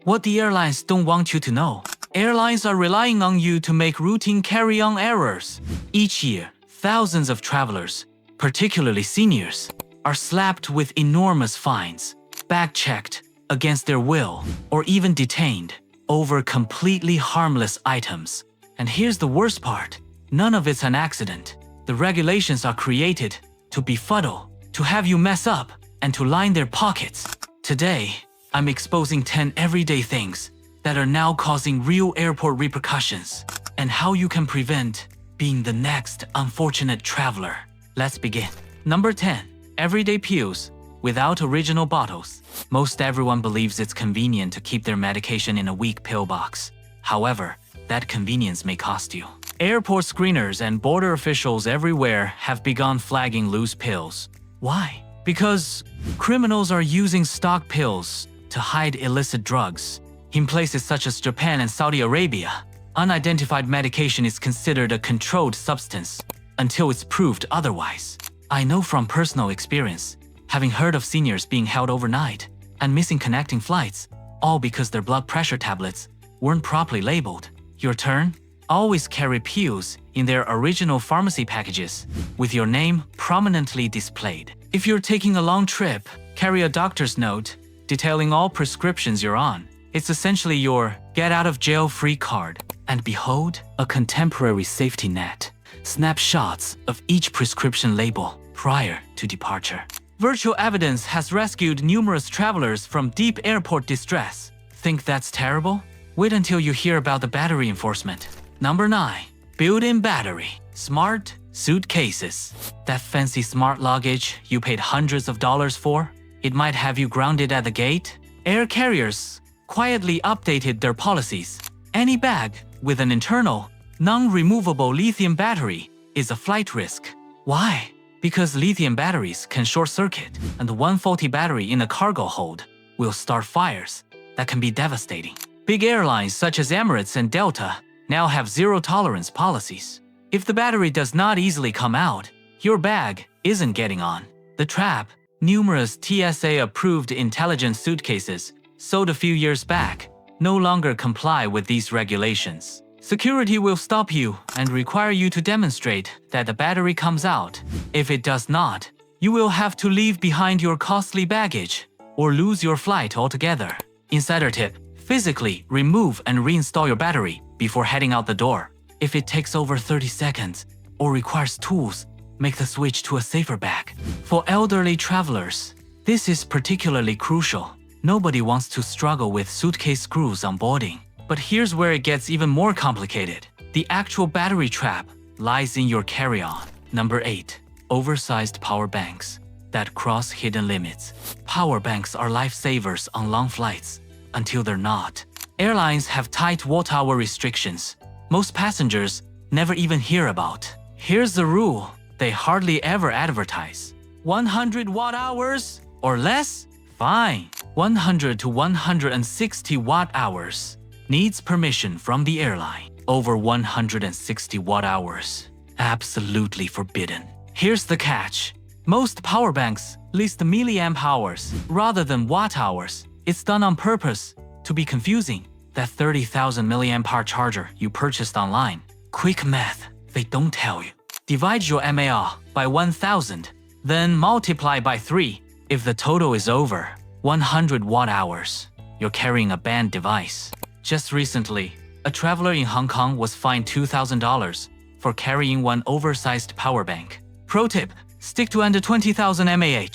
What the airlines don't want you to know. Airlines are relying on you to make routine carry-on errors. Each year, thousands of travelers, particularly seniors, are slapped with enormous fines, bag-checked against their will, or even detained over completely harmless items. And here's the worst part. None of it's an accident. The regulations are created to befuddle, to have you mess up, and to line their pockets. Today, I'm exposing 10 everyday things that are now causing real airport repercussions, and how you can prevent being the next unfortunate traveler. Let's begin. Number 10. Everyday pills without original bottles. Most everyone believes it's convenient to keep their medication in a weak pill box. However, that convenience may cost you. Airport screeners and border officials everywhere have begun flagging loose pills. Why? Because criminals are using stock pills to hide illicit drugs. In places such as Japan and Saudi Arabia, unidentified medication is considered a controlled substance until it's proved otherwise. I know from personal experience, having heard of seniors being held overnight and missing connecting flights, all because their blood pressure tablets weren't properly labeled. Your turn? Always carry pills in their original pharmacy packages, with your name prominently displayed. If you're taking a long trip, carry a doctor's note detailing all prescriptions you're on. It's essentially your get-out-of-jail-free card. And behold, a contemporary safety net. Snapshots of each prescription label prior to departure. Virtual evidence has rescued numerous travelers from deep airport distress. Think that's terrible? Wait until you hear about the battery enforcement. Number 9. Built-in battery. Smart suitcases. That fancy smart luggage you paid hundreds of dollars for? It might have you grounded at the gate. Air carriers quietly updated their policies. Any bag with an internal, non-removable lithium battery is a flight risk. Why? Because lithium batteries can short-circuit, and one faulty battery in a cargo hold will start fires that can be devastating. Big airlines such as Emirates and Delta now have zero-tolerance policies. If the battery does not easily come out, your bag isn't getting on. The trap: numerous TSA-approved intelligent suitcases sold a few years back no longer comply with these regulations. Security will stop you and require you to demonstrate that the battery comes out. If it does not, you will have to leave behind your costly baggage or lose your flight altogether. Insider tip: physically remove and reinstall your battery before heading out the door. If it takes over 30 seconds or requires tools, make the switch to a safer bag. For elderly travelers, this is particularly crucial. Nobody wants to struggle with suitcase screws on boarding. But here's where it gets even more complicated. The actual battery trap lies in your carry-on. Number 8. Oversized power banks that cross hidden limits. Power banks are lifesavers on long flights until they're not. Airlines have tight watt-hour restrictions most passengers never even hear about. Here's the rule they hardly ever advertise. 100 watt-hours or less? Fine. 100 to 160 watt-hours. Needs permission from the airline. Over 160 watt-hours. Absolutely forbidden. Here's the catch. Most power banks list milliamp hours rather than watt-hours. It's done on purpose to be confusing. That 30,000 milliamp hour charger you purchased online. Quick math, they don't tell you. Divide your mAh by 1,000, then multiply by 3. If the total is over 100 watt-hours, you're carrying a banned device. Just recently, a traveler in Hong Kong was fined $2,000 for carrying one oversized power bank. Pro tip: stick to under 20,000 mAh.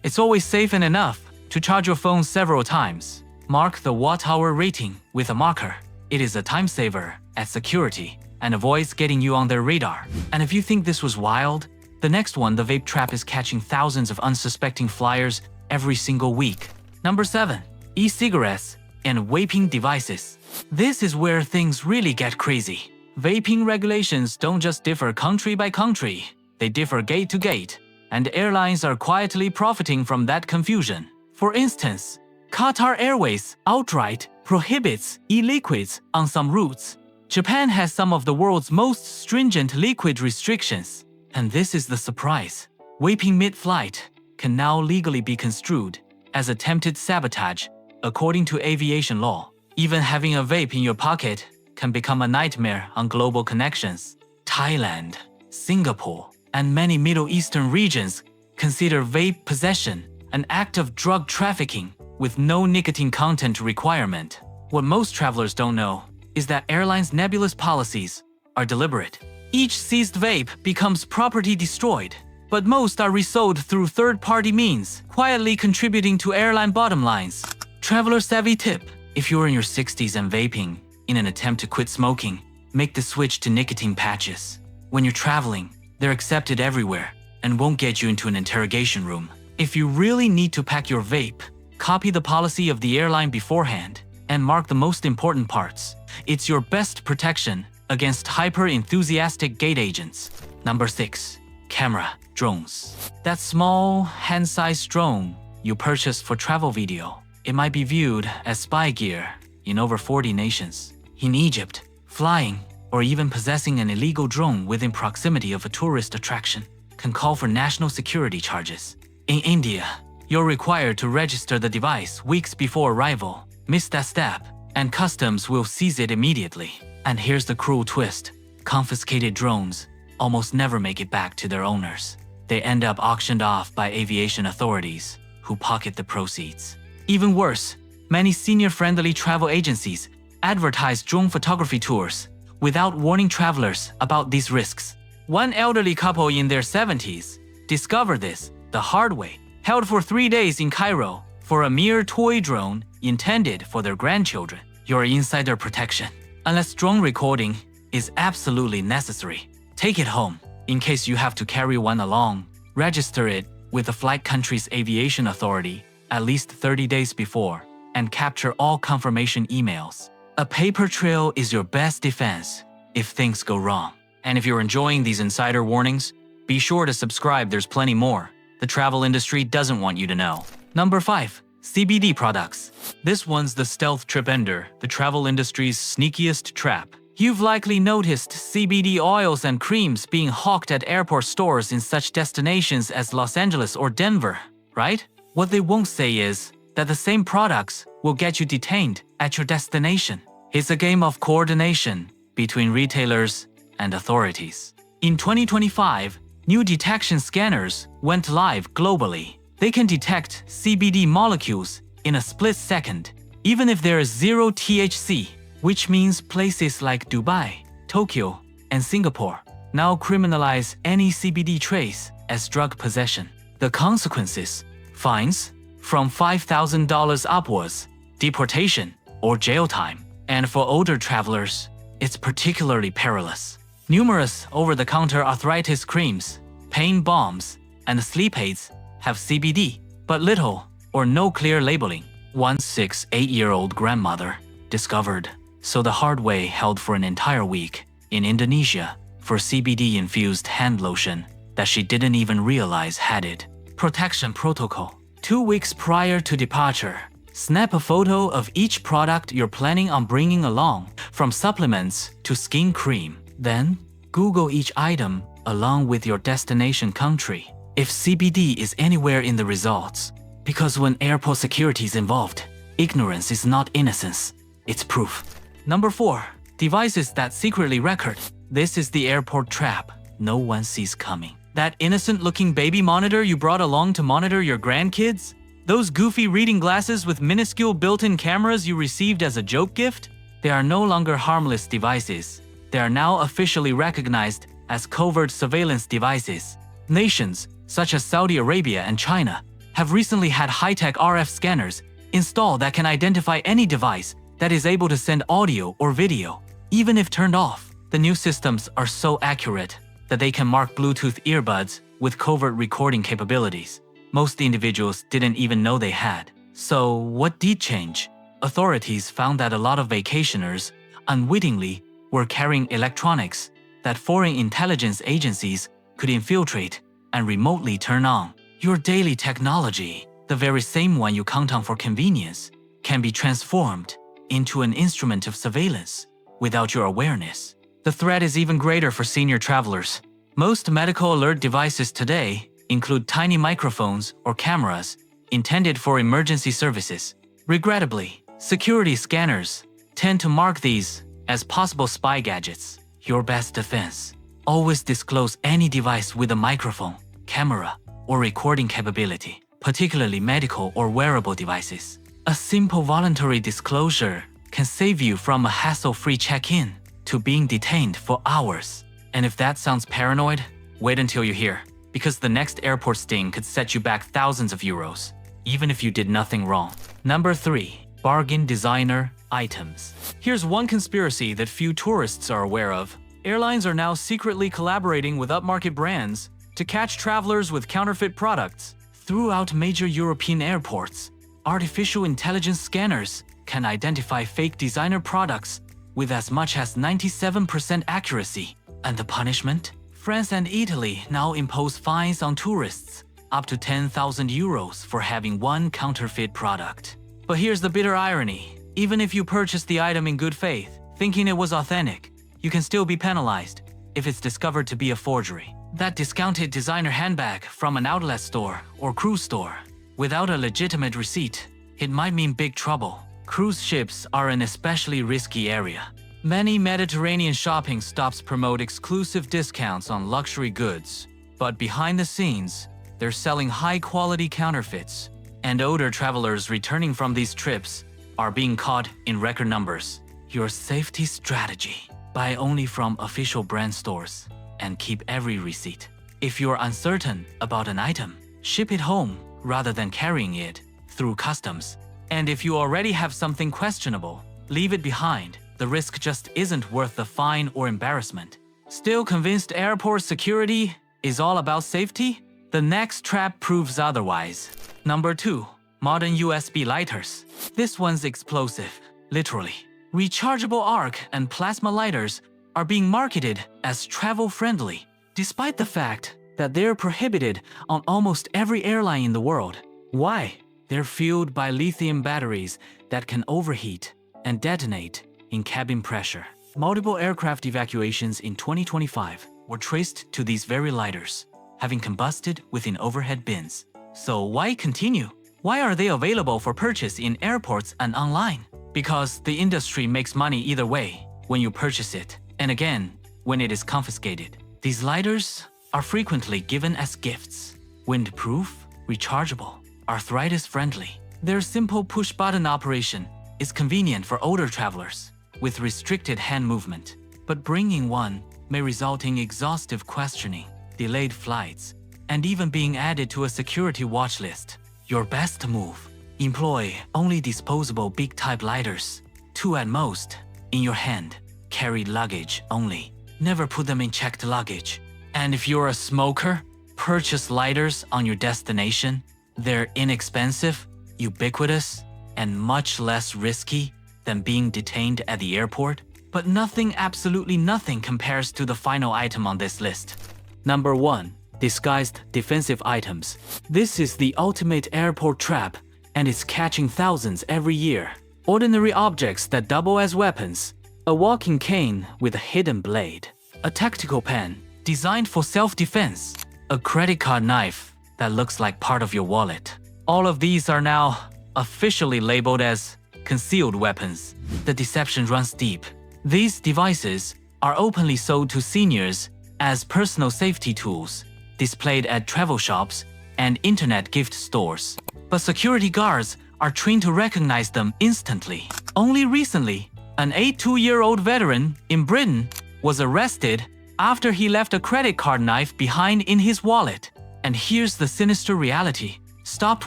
It's always safe and enough to charge your phone several times. Mark the watt-hour rating with a marker. It is a time saver at security and avoids getting you on their radar. And if you think this was wild, the next one, the vape trap, is catching thousands of unsuspecting flyers every single week. Number 7. E-cigarettes and vaping devices. This is where things really get crazy. Vaping regulations don't just differ country by country, they differ gate to gate, and airlines are quietly profiting from that confusion. For instance, Qatar Airways outright prohibits e-liquids on some routes. Japan has some of the world's most stringent liquid restrictions. And this is the surprise. Vaping mid-flight can now legally be construed as attempted sabotage according to aviation law. Even having a vape in your pocket can become a nightmare on global connections. Thailand, Singapore, and many Middle Eastern regions consider vape possession an act of drug trafficking with no nicotine content requirement. What most travelers don't know is that airlines' nebulous policies are deliberate. Each seized vape becomes property destroyed, but most are resold through third-party means, quietly contributing to airline bottom lines. Traveler-savvy tip: if you're in your 60s and vaping in an attempt to quit smoking, make the switch to nicotine patches. When you're traveling, they're accepted everywhere and won't get you into an interrogation room. If you really need to pack your vape, copy the policy of the airline beforehand and mark the most important parts. It's your best protection against hyper-enthusiastic gate agents. Number 6. Camera. Drones. That small, hand-sized drone you purchased for travel video. It might be viewed as spy gear in over 40 nations. In Egypt, flying or even possessing an illegal drone within proximity of a tourist attraction can call for national security charges. In India, you're required to register the device weeks before arrival. Miss that step, and customs will seize it immediately. And here's the cruel twist: confiscated drones almost never make it back to their owners. They end up auctioned off by aviation authorities, who pocket the proceeds. Even worse, many senior-friendly travel agencies advertise drone photography tours without warning travelers about these risks. One elderly couple in their 70s discovered this the hard way, held for 3 days in Cairo for a mere toy drone intended for their grandchildren. You're inside their protection. Unless drone recording is absolutely necessary, take it home. In case you have to carry one along, register it with the flight country's aviation authority at least 30 days before, and capture all confirmation emails. A paper trail is your best defense if things go wrong. And if you're enjoying these insider warnings, be sure to subscribe, there's plenty more the travel industry doesn't want you to know. Number 5. CBD products. This one's the stealth trip ender, the travel industry's sneakiest trap. You've likely noticed CBD oils and creams being hawked at airport stores in such destinations as Los Angeles or Denver, right? What they won't say is that the same products will get you detained at your destination. It's a game of coordination between retailers and authorities. In 2025, new detection scanners went live globally. They can detect CBD molecules in a split second, even if there is zero THC, which means places like Dubai, Tokyo, and Singapore now criminalize any CBD trace as drug possession. The consequences: fines from $5,000 upwards, deportation, or jail time. And for older travelers, it's particularly perilous. Numerous over-the-counter arthritis creams, pain balms, and sleep aids have CBD, but little or no clear labeling. One 8-year-old grandmother discovered so the hard way held for an entire week in Indonesia for CBD-infused hand lotion that she didn't even realize had it. Protection protocol. 2 weeks prior to departure, snap a photo of each product you're planning on bringing along, from supplements to skin cream. Then, Google each item along with your destination country if CBD is anywhere in the results. Because when airport security is involved, ignorance is not innocence, it's proof. Number 4. Devices that secretly record. This is the airport trap no one sees coming. That innocent-looking baby monitor you brought along to monitor your grandkids? Those goofy reading glasses with minuscule built-in cameras you received as a joke gift? They are no longer harmless devices. They are now officially recognized as covert surveillance devices. Nations, such as Saudi Arabia and China, have recently had high-tech RF scanners installed that can identify any device that is able to send audio or video, even if turned off. The new systems are so accurate that they can mark Bluetooth earbuds with covert recording capabilities. Most individuals didn't even know they had. So what did change? Authorities found that a lot of vacationers unwittingly were carrying electronics that foreign intelligence agencies could infiltrate and remotely turn on. Your daily technology, the very same one you count on for convenience, can be transformed into an instrument of surveillance without your awareness. The threat is even greater for senior travelers. Most medical alert devices today include tiny microphones or cameras intended for emergency services. Regrettably, security scanners tend to mark these as possible spy gadgets. Your best defense. Always disclose any device with a microphone, camera, or recording capability, particularly medical or wearable devices. A simple voluntary disclosure can save you from a hassle-free check-in to being detained for hours. And if that sounds paranoid, wait until you're here, because the next airport sting could set you back thousands of euros, even if you did nothing wrong. Number 3. Bargain designer items. Here's one conspiracy that few tourists are aware of. Airlines are now secretly collaborating with upmarket brands to catch travelers with counterfeit products. Throughout major European airports, artificial intelligence scanners can identify fake designer products with as much as 97% accuracy. And the punishment? France and Italy now impose fines on tourists up to 10,000 euros for having one counterfeit product. But here's the bitter irony. Even if you purchased the item in good faith, thinking it was authentic, you can still be penalized if it's discovered to be a forgery. That discounted designer handbag from an outlet store or cruise store, without a legitimate receipt, it might mean big trouble. Cruise ships are an especially risky area. Many Mediterranean shopping stops promote exclusive discounts on luxury goods, but behind the scenes, they're selling high-quality counterfeits, and older travelers returning from these trips are being caught in record numbers. Your safety strategy: buy only from official brand stores and keep every receipt. If you're uncertain about an item, ship it home rather than carrying it through customs. And if you already have something questionable, leave it behind. The risk just isn't worth the fine or embarrassment. Still convinced airport security is all about safety? The next trap proves otherwise. Number 2. Modern USB lighters. This one's explosive, literally. Rechargeable arc and plasma lighters are being marketed as travel-friendly, despite the fact that they're prohibited on almost every airline in the world. Why? They're fueled by lithium batteries that can overheat and detonate in cabin pressure. Multiple aircraft evacuations in 2025 were traced to these very lighters, having combusted within overhead bins. So why continue? Why are they available for purchase in airports and online? Because the industry makes money either way when you purchase it, and again, when it is confiscated. These lighters are frequently given as gifts. Windproof, rechargeable, arthritis-friendly. Their simple push-button operation is convenient for older travelers with restricted hand movement. But bringing one may result in exhaustive questioning, delayed flights, and even being added to a security watch list. Your best move: employ only disposable big-type lighters, 2 at most, in your hand. Carry luggage only. Never put them in checked luggage. And if you're a smoker, purchase lighters on your destination. They're inexpensive, ubiquitous, and much less risky than being detained at the airport. But nothing, absolutely nothing, compares to the final item on this list. Number 1. Disguised defensive items. This is the ultimate airport trap, and it's catching thousands every year. Ordinary objects that double as weapons. A walking cane with a hidden blade. A tactical pen designed for self-defense. A credit card knife that looks like part of your wallet. All of these are now officially labeled as concealed weapons. The deception runs deep. These devices are openly sold to seniors as personal safety tools, displayed at travel shops and internet gift stores. But security guards are trained to recognize them instantly. Only recently, an 82-year-old veteran in Britain was arrested after he left a credit card knife behind in his wallet. And here's the sinister reality. Stopped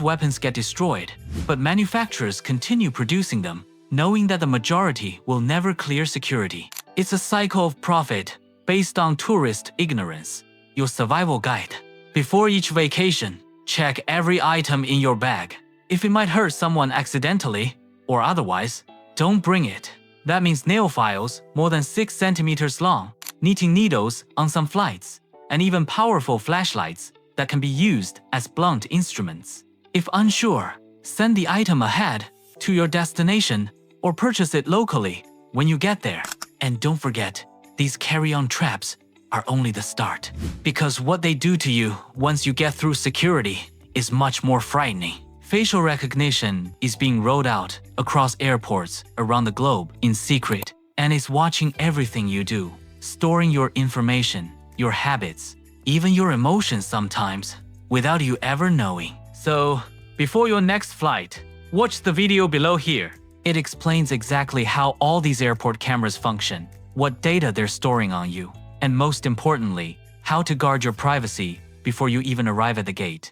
weapons get destroyed, but manufacturers continue producing them, knowing that the majority will never clear security. It's a cycle of profit based on tourist ignorance. Your survival guide. Before each vacation, check every item in your bag. If it might hurt someone accidentally or otherwise, don't bring it. That means nail files more than 6 centimeters long, knitting needles on some flights, and even powerful flashlights that can be used as blunt instruments. If unsure, send the item ahead to your destination or purchase it locally when you get there. And don't forget, these carry-on traps are only the start, because what they do to you once you get through security is much more frightening. Facial recognition is being rolled out across airports around the globe in secret and is watching everything you do, storing your information, your habits, even your emotions sometimes, without you ever knowing. So, before your next flight, watch the video below here. It explains exactly how all these airport cameras function, what data they're storing on you, and most importantly, how to guard your privacy before you even arrive at the gate.